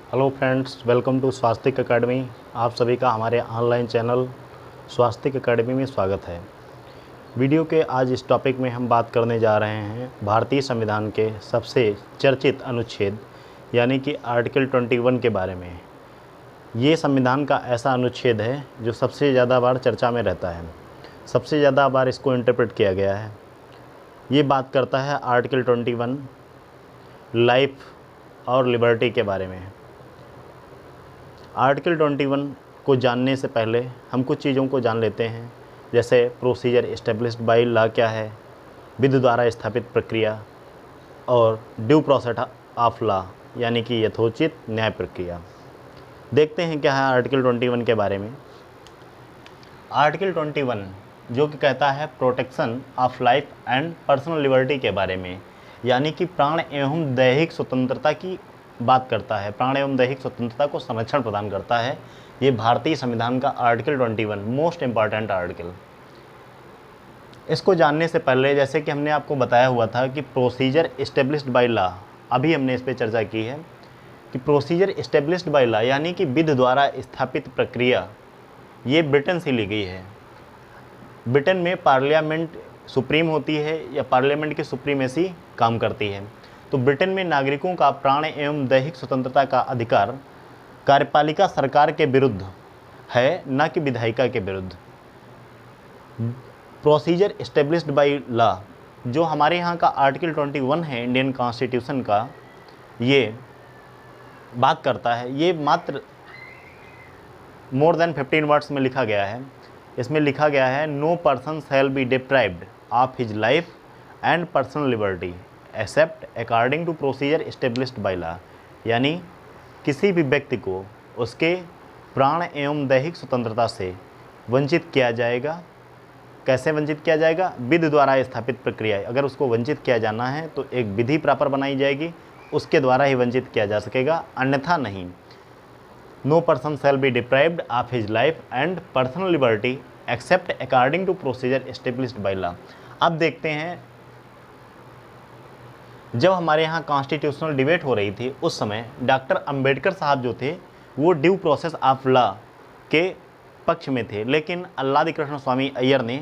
Hello friends, welcome to Swastik academy. आप सभी का हमारे ऑनलाइन चैनल स्वास्तिक अकेडमी में स्वागत है। वीडियो के आज इस टॉपिक में हम बात करने जा रहे हैं भारतीय संविधान के सबसे चर्चित अनुच्छेद यानी कि आर्टिकल 21 के बारे में। ये संविधान का ऐसा अनुच्छेद है जो सबसे ज़्यादा बार चर्चा में रहता है, सबसे ज़्यादा बार इसको इंटरप्रेट किया गया है। ये बात करता है आर्टिकल 21 लाइफ और लिबर्टी के बारे में। आर्टिकल 21 को जानने से पहले हम कुछ चीज़ों को जान लेते हैं, जैसे प्रोसीजर इस्टेब्लिश्ड बाय लॉ क्या है, विधि द्वारा स्थापित प्रक्रिया, और ड्यू प्रोसेस ऑफ लॉ यानी कि यथोचित न्याय प्रक्रिया। देखते हैं क्या है आर्टिकल 21 के बारे में। आर्टिकल 21 जो कि कहता है protection of life and personal liberty के बारे में, यानी कि प्राण एवं दैहिक स्वतंत्रता की बात करता है, प्राण एवं दैहिक स्वतंत्रता को संरक्षण प्रदान करता है। ये भारतीय संविधान का आर्टिकल 21 मोस्ट इम्पॉर्टेंट आर्टिकल। इसको जानने से पहले, जैसे कि हमने आपको बताया हुआ था कि प्रोसीजर इस्टेब्लिश्ड बाय लॉ, अभी हमने इस पर चर्चा की है कि प्रोसीजर इस्टेब्लिश्ड बाय लॉ यानी कि विधि द्वारा स्थापित प्रक्रिया, ये ब्रिटेन से ली गई है। ब्रिटेन में पार्लियामेंट सुप्रीम होती है या पार्लियामेंट की सुप्रीमेसी काम करती है। तो ब्रिटेन में नागरिकों का प्राण एवं दैहिक स्वतंत्रता का अधिकार कार्यपालिका सरकार के विरुद्ध है, न कि विधायिका के विरुद्ध। प्रोसीजर इस्टेब्लिश्ड बाय लॉ जो हमारे यहाँ का आर्टिकल 21 है इंडियन कॉन्स्टिट्यूशन का, ये बात करता है, ये मात्र मोर देन 15 वर्ड्स में लिखा गया है। इसमें लिखा गया है no person shall be deprived of his life and personal liberty except according to procedure established by law, यानी किसी भी व्यक्ति को उसके प्राण एवं दैहिक स्वतंत्रता से वंचित किया जाएगा। कैसे वंचित किया जाएगा? विधि द्वारा स्थापित प्रक्रिया। अगर उसको वंचित किया जाना है तो एक विधि प्रॉपर बनाई जाएगी, उसके द्वारा ही वंचित किया जा सकेगा, अन्यथा नहीं। No person shall be deprived of his life and personal liberty except according to procedure established by law. अब देखते हैं, जब हमारे यहाँ कॉन्स्टिट्यूशनल डिबेट हो रही थी उस समय डॉक्टर अंबेडकर साहब जो थे वो ड्यू प्रोसेस ऑफ लॉ के पक्ष में थे, लेकिन अल्लादी कृष्ण स्वामी अय्यर ने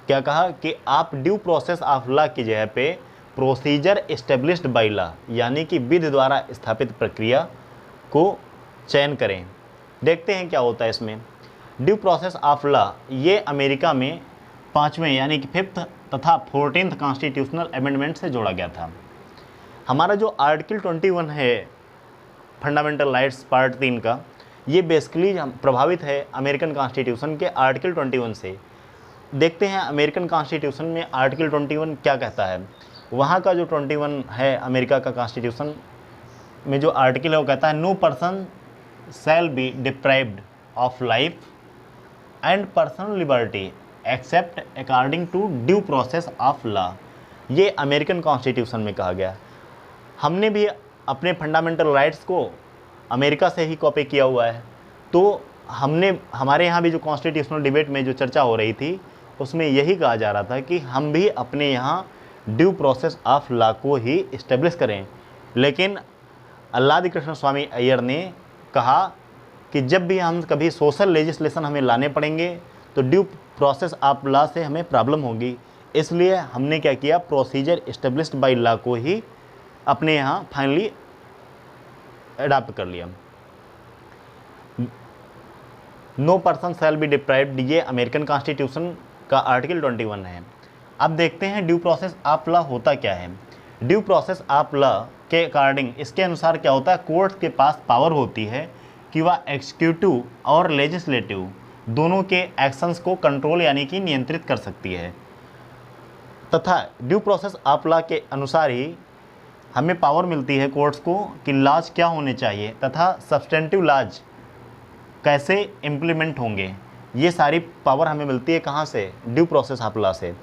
क्या कहा कि आप ड्यू प्रोसेस ऑफ लॉ की जगह पे प्रोसीजर एस्टेब्लिश्ड बाय लॉ यानी कि विधि द्वारा स्थापित प्रक्रिया को चयन करें। देखते हैं क्या होता है इसमें। ड्यू प्रोसेस ऑफ लॉ ये अमेरिका में 5वें यानी कि 5th तथा 14th कॉन्स्टिट्यूशनल अमेंडमेंट से जोड़ा गया था। हमारा जो आर्टिकल 21 है फंडामेंटल राइट्स पार्ट 3 का, ये बेसिकली प्रभावित है अमेरिकन कॉन्स्टिट्यूशन के आर्टिकल 21 से। देखते हैं अमेरिकन कॉन्स्टिट्यूशन में आर्टिकल 21 क्या कहता है। वहाँ का जो 21 है अमेरिका का कॉन्स्टिट्यूशन में जो आर्टिकल है वो कहता है no person shall be deprived of life and personal liberty except according to due process of law. ये अमेरिकन कॉन्स्टिट्यूशन में कहा गया। हमने भी अपने फंडामेंटल राइट्स को अमेरिका से ही कॉपी किया हुआ है। तो हमारे यहाँ भी जो कॉन्स्टिट्यूशनल डिबेट में जो चर्चा हो रही थी उसमें यही कहा जा रहा था कि हम भी अपने यहाँ ड्यू प्रोसेस ऑफ लॉ को ही इस्टेब्लिश करें, लेकिन अल्लादी कृष्ण स्वामी अय्यर ने कहा कि जब भी हम कभी सोशल लेजिस्लेशन हमें लाने पड़ेंगे तो ड्यू प्रोसेस ऑफ लॉ से हमें प्रॉब्लम होगी, इसलिए हमने क्या किया, प्रोसीजर एस्टेब्लिश्ड बाय लॉ को ही अपने यहाँ फाइनली अडॉप्ट कर लिया। No person shall be deprived ये अमेरिकन कॉन्स्टिट्यूशन का आर्टिकल 21 है। अब देखते हैं ड्यू प्रोसेस ऑफ लॉ होता क्या है। ड्यू प्रोसेस ऑफ लॉ के अकॉर्डिंग, इसके अनुसार क्या होता है, कोर्ट के पास पावर होती है कि वह एग्जीक्यूटिव और लेजिस्लेटिव दोनों के एक्शंस को कंट्रोल यानी कि नियंत्रित कर सकती है, तथा ड्यू प्रोसेस ऑफ लॉ के अनुसार ही हमें पावर मिलती है कोर्ट्स को कि लॉज क्या होने चाहिए तथा सब्सटेंटिव लॉज कैसे इम्प्लीमेंट होंगे। ये सारी पावर हमें मिलती है कहाँ से? ड्यू प्रोसेस ऑफ लॉ से।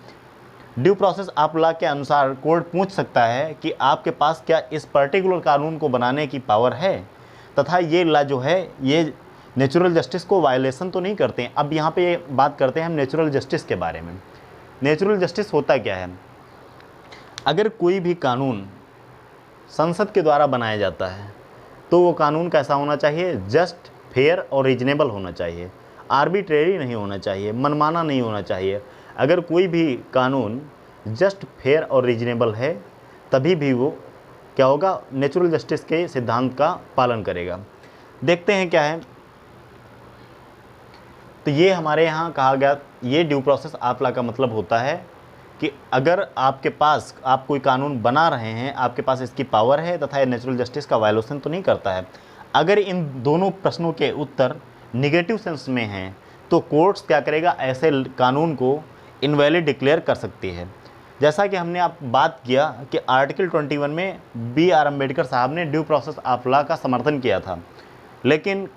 ड्यू प्रोसेस ऑफ लॉ के अनुसार कोर्ट पूछ सकता है कि आपके पास क्या इस पर्टिकुलर कानून को बनाने की पावर है, तथा ये लॉ जो है ये नेचुरल जस्टिस को वायलेशन तो नहीं करते हैं। अब यहाँ पे बात करते हैं हम नेचुरल जस्टिस के बारे में। नेचुरल जस्टिस होता क्या है? अगर कोई भी कानून संसद के द्वारा बनाया जाता है तो वो कानून कैसा होना चाहिए? जस्ट, फेयर और रीजनेबल होना चाहिए, आर्बिट्रेरी नहीं होना चाहिए, मनमाना नहीं होना चाहिए। अगर कोई भी कानून जस्ट, फेयर और रीजनेबल है तभी भी वो क्या होगा? नेचुरल जस्टिस के सिद्धांत का पालन करेगा। देखते हैं क्या है। तो ये हमारे यहाँ कहा गया, ये ड्यू प्रोसेस ऑफ लॉ का मतलब होता है कि अगर आपके पास, आप कोई कानून बना रहे हैं, आपके पास इसकी पावर है तथा ये नेचुरल जस्टिस का वायलेशन तो नहीं करता है। अगर इन दोनों प्रश्नों के उत्तर निगेटिव सेंस में हैं तो कोर्ट्स क्या करेगा? ऐसे कानून को इनवैलिड डिक्लेयर कर सकती है। जैसा कि हमने आप बात किया कि आर्टिकल 21 में B.R. अम्बेडकर साहब ने ड्यू प्रोसेस ऑफ लॉ का समर्थन किया था, लेकिन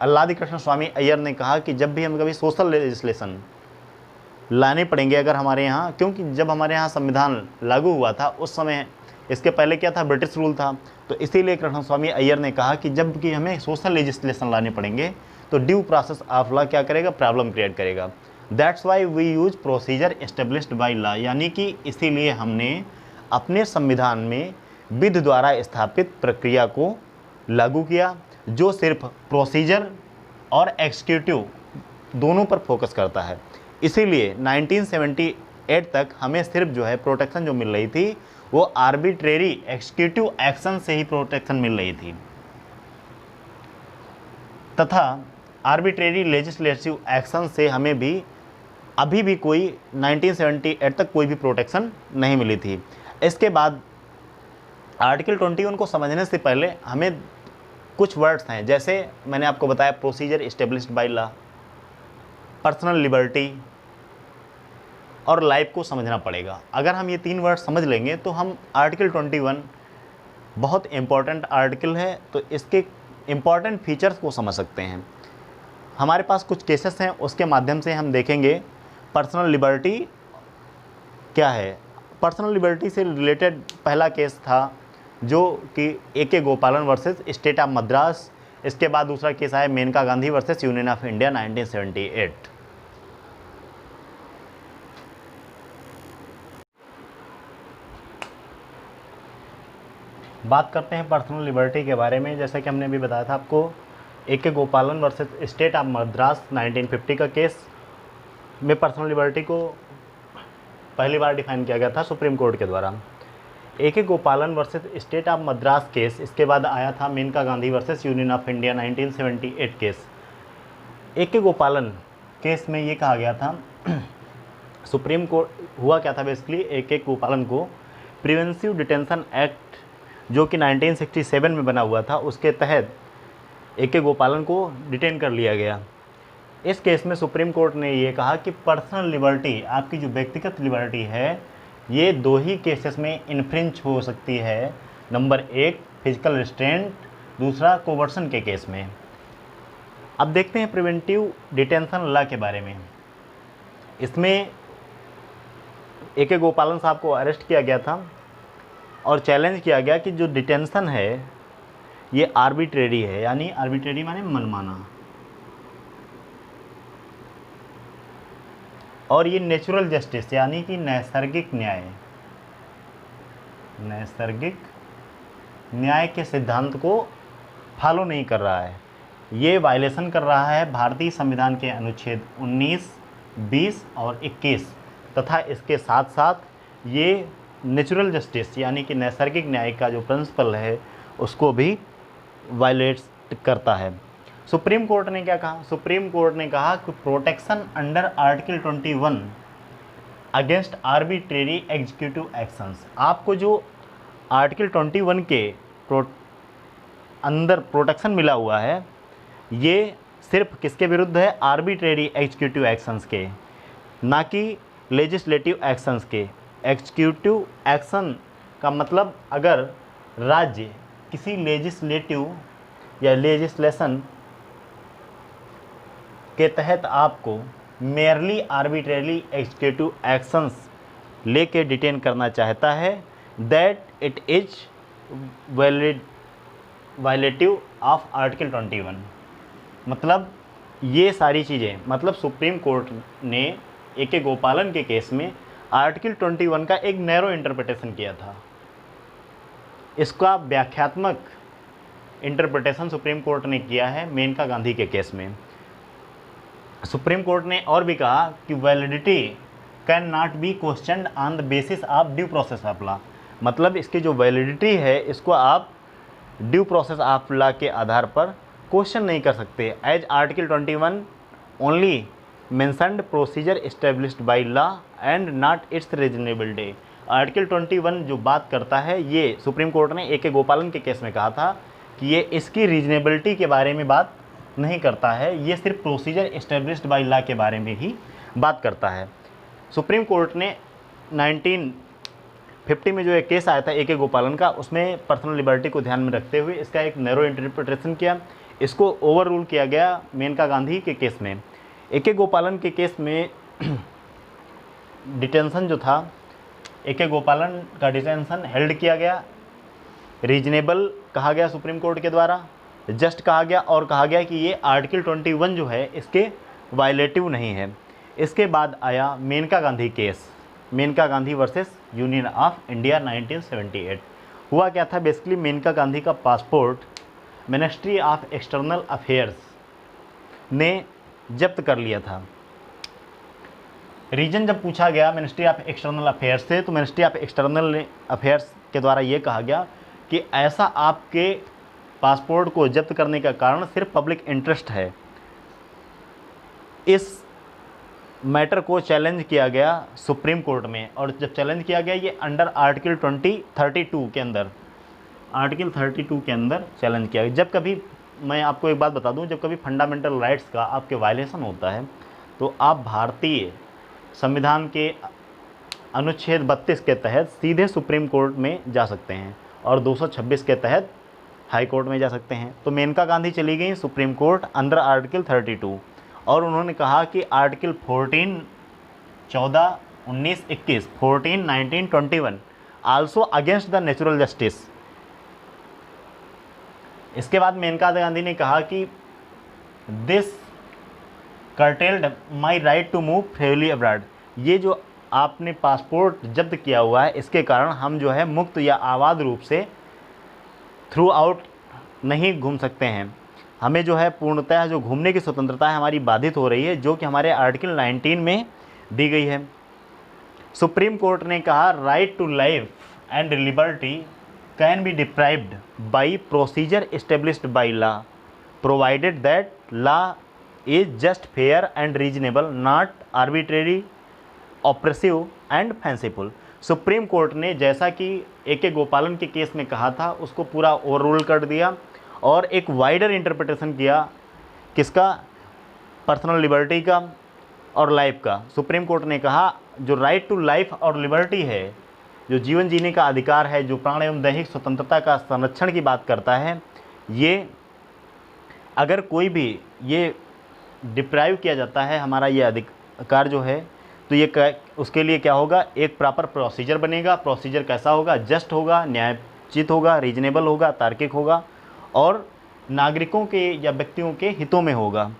अल्लादी कृष्ण स्वामी अय्यर ने कहा कि जब भी हम कभी सोशल लेजिस्लेशन लाने पड़ेंगे अगर हमारे यहाँ, क्योंकि जब हमारे यहाँ संविधान लागू हुआ था उस समय, इसके पहले क्या था? ब्रिटिश रूल था। तो इसीलिए कृष्ण स्वामी अय्यर ने कहा कि जब कि हमें सोशल लेजिस्लेशन लाने पड़ेंगे तो ड्यू प्रोसेस ऑफ लॉ क्या करेगा? प्रॉब्लम क्रिएट करेगा। That's why we use procedure established by law, यानी कि इसीलिए हमने अपने संविधान में विधि द्वारा स्थापित प्रक्रिया को लागू किया, जो सिर्फ प्रोसीजर और एग्जीक्यूटिव दोनों पर फोकस करता है। इसीलिए 1978 तक हमें सिर्फ जो है प्रोटेक्शन जो मिल रही थी वो आर्बिट्रेरी एग्जीक्यूटिव एक्शन से ही प्रोटेक्शन मिल रही थी, तथा आर्बिट्रेरी लेजिस्लेटिव एक्शन से हमें भी अभी भी कोई 1978 तक कोई भी प्रोटेक्शन नहीं मिली थी। इसके बाद आर्टिकल 21 को समझने से पहले हमें कुछ वर्ड्स हैं, जैसे मैंने आपको बताया procedure established by law, personal liberty और लाइफ को समझना पड़ेगा। अगर हम ये 3 वर्ड समझ लेंगे तो हम आर्टिकल 21 बहुत इम्पॉर्टेंट आर्टिकल है, तो इसके इम्पॉर्टेंट फीचर्स को समझ सकते हैं। हमारे पास कुछ केसेस हैं, उसके माध्यम से हम देखेंगे पर्सनल लिबर्टी क्या है। पर्सनल लिबर्टी से रिलेटेड पहला केस था जो कि A.K. Gopalan versus State of Madras. इसके बाद दूसरा केस आया Maneka Gandhi versus Union of India 1978। बात करते हैं पर्सनल लिबर्टी के बारे में। जैसा कि हमने अभी बताया था आपको, A.K. Gopalan versus State of Madras 1950 का केस में पर्सनल लिबर्टी को पहली बार डिफाइन किया गया था सुप्रीम कोर्ट के द्वारा। A.K. Gopalan versus State of Madras case, इसके बाद आया था Maneka Gandhi versus Union of India 1978 case. A.K. Gopalan case में ये कहा गया था, सुप्रीम कोर्ट हुआ क्या था बेसिकली, A.K. गोपालन को प्रिवेंटिव डिटेंशन एक्ट जो कि 1967 में बना हुआ था, उसके तहत A.K. गोपालन को डिटेन कर लिया गया। इस केस में सुप्रीम कोर्ट ने ये कहा कि पर्सनल लिबर्टी, आपकी जो व्यक्तिगत लिबर्टी है, ये 2 ही केसेस में इन्फ्रिंज हो सकती है। नंबर 1 फिजिकल रिस्ट्रेंट, दूसरा कोवर्सन के केस में। अब देखते हैं प्रिवेंटिव डिटेंशन लॉ के बारे में। इसमें A.K. गोपालन साहब को अरेस्ट किया गया था और चैलेंज किया गया कि जो डिटेंशन है ये आर्बिट्रेरी है, यानी आर्बिट्रेरी माने मनमाना, और ये नेचुरल जस्टिस यानी कि नैसर्गिक न्याय के सिद्धांत को फॉलो नहीं कर रहा है। ये वायलेशन कर रहा है भारतीय संविधान के अनुच्छेद 19, 20 और 21, तथा इसके साथ साथ ये नेचुरल जस्टिस यानी कि नैसर्गिक न्याय का जो प्रिंसिपल है उसको भी वायलेट करता है। सुप्रीम कोर्ट ने क्या कहा? सुप्रीम कोर्ट ने कहा कि protection under article 21 against arbitrary executive actions, आपको जो आर्टिकल 21 के अंदर प्रोटेक्शन मिला हुआ है ये सिर्फ किसके विरुद्ध है? आर्बिट्रेरी एग्जीक्यूटिव एक्शंस के, ना कि लेजिस्लेटिव एक्शंस के। एग्जीक्यूटिव एक्शन का मतलब अगर राज्य किसी लेजिस्लेटिव या लेजिस्लेशन के तहत आपको मेयरली आर्बिट्रेरली एग्जीक्यूटिव एक्शंस लेके डिटेन करना चाहता है, that it is violative of article 21। मतलब ये सारी चीज़ें, मतलब सुप्रीम कोर्ट ने A.K. गोपालन के केस में आर्टिकल 21 का एक नैरो इंटरप्रिटेशन किया था। इसका व्याख्यात्मक इंटरप्रिटेशन सुप्रीम कोर्ट ने किया है मेनका गांधी के केस में। सुप्रीम कोर्ट ने और भी कहा कि validity can not be question on the basis of due process of law, मतलब इसकी जो वैलिडिटी है इसको आप ड्यू प्रोसेस ऑफ लॉ के आधार पर क्वेश्चन नहीं कर सकते। As article 21 only mentioned procedure established by law and not its reasonability. Article 21 जो बात करता है, ये सुप्रीम कोर्ट ने ए के गोपालन के केस में कहा था कि ये इसकी रीजनेबिलिटी के बारे में बात नहीं करता है, ये सिर्फ प्रोसीजर एस्टेब्लिश्ड बाय लॉ के बारे में ही बात करता है। सुप्रीम कोर्ट ने 1950 में जो एक केस आया था ए के गोपालन का, उसमें पर्सनल लिबर्टी को ध्यान में रखते हुए इसका एक नैरो इंटरप्रिटेशन किया, इसको ओवर रूल किया गया मेनका गांधी के केस में। ए के गोपालन के केस में डिटेंशन जो था, ए के गोपालन का डिटेंशन हेल्ड किया गया, रीजनेबल कहा गया सुप्रीम कोर्ट के द्वारा, जस्ट कहा गया और कहा गया कि ये आर्टिकल 21 जो है इसके वायलेटिव नहीं है। इसके बाद आया Maneka Gandhi case, Maneka Gandhi versus Union of India 1978। हुआ क्या था, बेसिकली मेनका गांधी का passport ministry of external affairs ने जब्त कर लिया था। रीजन जब पूछा गया मिनिस्ट्री ऑफ एक्सटर्नल अफेयर्स से, तो मिनिस्ट्री ऑफ एक्सटर्नल अफेयर्स के द्वारा ये कहा गया कि ऐसा आपके पासपोर्ट को जब्त करने का कारण सिर्फ पब्लिक इंटरेस्ट है। इस मैटर को चैलेंज किया गया सुप्रीम कोर्ट में, और जब चैलेंज किया गया ये अंडर आर्टिकल 32 के अंदर, आर्टिकल 32 के अंदर चैलेंज किया गया। जब कभी, मैं आपको एक बात बता दूं, जब कभी फंडामेंटल राइट्स का आपके वायलेशन होता है तो आप भारतीय संविधान के अनुच्छेद 32 के तहत सीधे सुप्रीम कोर्ट में जा सकते हैं और 226 के तहत हाई कोर्ट में जा सकते हैं। तो मेनका गांधी चली गई सुप्रीम कोर्ट अंडर आर्टिकल 32 और उन्होंने कहा कि article 14, 14, 19, 21, 14, 19, 21 also against the natural justice. इसके बाद मेनका गांधी ने कहा कि this curtailed my right to move freely abroad, ये जो आपने पासपोर्ट जब्त किया हुआ है इसके कारण हम जो है मुक्त या आबाद रूप से थ्रू आउट नहीं घूम सकते हैं, हमें जो है पूर्णतः जो घूमने की स्वतंत्रता है हमारी बाधित हो रही है, जो कि हमारे आर्टिकल 19 में दी गई है। सुप्रीम कोर्ट ने कहा right to life and liberty can be deprived by procedure established by law provided that law is just fair and reasonable not arbitrary oppressive and fanciful. Supreme court ने जैसा कि ए के गोपालन के केस में कहा था उसको पूरा ओवर रूल कर दिया और एक वाइडर इंटरप्रिटेशन किया, किसका, पर्सनल लिबर्टी का और लाइफ का। सुप्रीम कोर्ट ने कहा जो राइट टू लाइफ और लिबर्टी है, जो जीवन जीने का अधिकार है, जो प्राण एवं दैहिक स्वतंत्रता का संरक्षण की बात करता है, ये अगर कोई भी ये डिप्राइव किया जाता है हमारा ये अधिकार जो है, तो ये उसके लिए क्या होगा, एक प्रॉपर प्रोसीजर बनेगा। प्रोसीजर कैसा होगा, जस्ट होगा, न्यायोचित होगा, रीजनेबल होगा, तार्किक होगा और नागरिकों के या व्यक्तियों के हितों में होगा।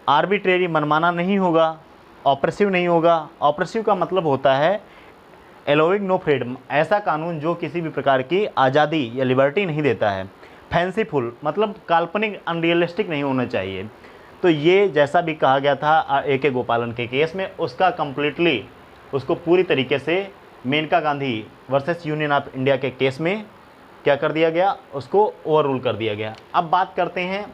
आर्बिट्रेरी मनमाना नहीं होगा, ऑप्रेसिव नहीं होगा। ऑप्रेसिव का मतलब होता है एलोइंग नो फ्रीडम, ऐसा कानून जो किसी भी प्रकार की आज़ादी या लिबर्टी नहीं देता है। फैंसीफुल मतलब काल्पनिक, अनरियलिस्टिक नहीं होना चाहिए। तो ये जैसा भी कहा गया था ए के गोपालन के केस में, उसका कंप्लीटली, उसको पूरी तरीके से Maneka Gandhi versus Union of India के केस में क्या कर दिया गया, उसको ओवर रूल कर दिया गया। अब बात करते हैं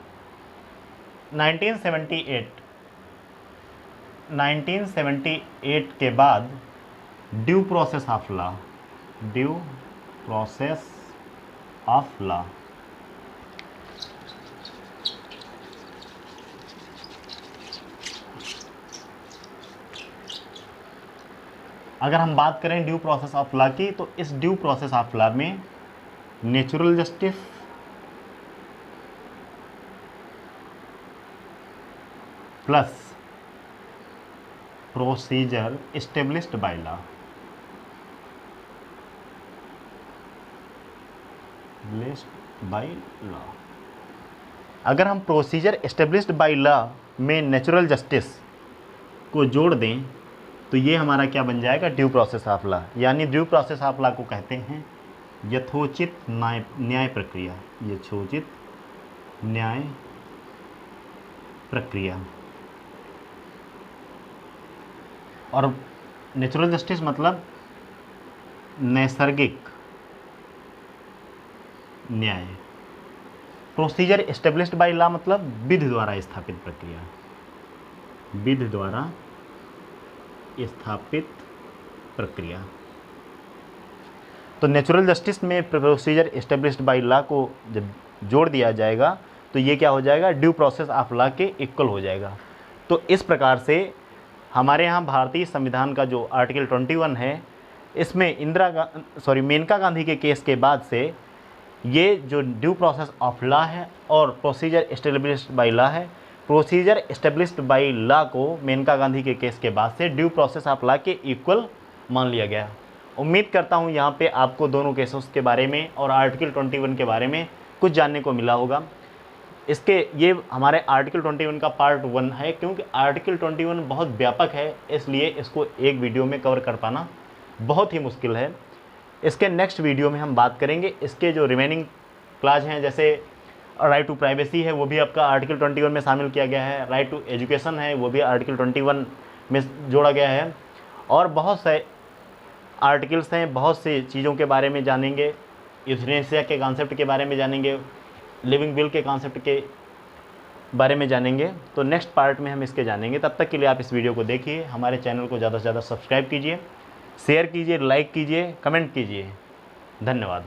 1978 के बाद due process of law, due process of law. अगर हम बात करें ड्यू प्रोसेस ऑफ लॉ की, तो इस ड्यू प्रोसेस ऑफ लॉ में natural justice, plus procedure established by law, अगर हम प्रोसीजर एस्टेब्लिश्ड बाय लॉ में नेचुरल जस्टिस को जोड़ दें तो ये हमारा क्या बन जाएगा, ड्यू प्रोसेस ऑफ लॉ। यानी ड्यू प्रोसेस ऑफ लॉ को कहते हैं यथोचित न्याय प्रक्रिया, यथोचित न्याय प्रक्रिया। और नेचुरल जस्टिस मतलब नैसर्गिक न्याय। प्रोसीजर एस्टेब्लिश्ड बाय लॉ मतलब विधि द्वारा स्थापित प्रक्रिया, विधि द्वारा स्थापित प्रक्रिया। तो नेचुरल जस्टिस में प्रोसीजर एस्टेब्लिश्ड बाय लॉ को जब जोड़ दिया जाएगा तो ये क्या हो जाएगा, ड्यू प्रोसेस ऑफ लॉ के इक्वल हो जाएगा। तो इस प्रकार से हमारे यहाँ भारतीय संविधान का जो आर्टिकल 21 है, इसमें मेनका गांधी के केस के बाद से ये जो ड्यू प्रोसेस ऑफ लॉ है और प्रोसीजर एस्टेब्लिश्ड बाय लॉ है, प्रोसीजर एस्टेब्लिश्ड बाय लॉ को मेनका गांधी के केस के बाद से ड्यू प्रोसेस ऑफ लॉ के इक्वल मान लिया गया। उम्मीद करता हूँ यहाँ पे आपको दोनों केसेस के बारे में और आर्टिकल 21 के बारे में कुछ जानने को मिला होगा। ये हमारे आर्टिकल 21 का पार्ट 1 है, क्योंकि आर्टिकल 21 बहुत व्यापक है, इसलिए इसको एक वीडियो में कवर कर पाना बहुत ही मुश्किल है। इसके नेक्स्ट वीडियो में हम बात करेंगे इसके जो रिमेनिंग क्लाज हैं, जैसे राइट टू प्राइवेसी है, वो भी आपका आर्टिकल 21 में शामिल किया गया है। राइट टू एजुकेशन है, वो भी आर्टिकल 21 में जोड़ा गया है। और बहुत से आर्टिकल्स हैं, बहुत सी चीज़ों के बारे में जानेंगे, यूथनेसिया के कॉन्सेप्ट के बारे में जानेंगे, लिविंग विल के कॉन्सेप्ट के बारे में जानेंगे। तो नेक्स्ट पार्ट में हम इसके जानेंगे। तब तक के लिए आप इस वीडियो को देखिए, हमारे चैनल को ज़्यादा से ज़्यादा सब्सक्राइब कीजिए, शेयर कीजिए, लाइक कीजिए, कमेंट कीजिए। धन्यवाद।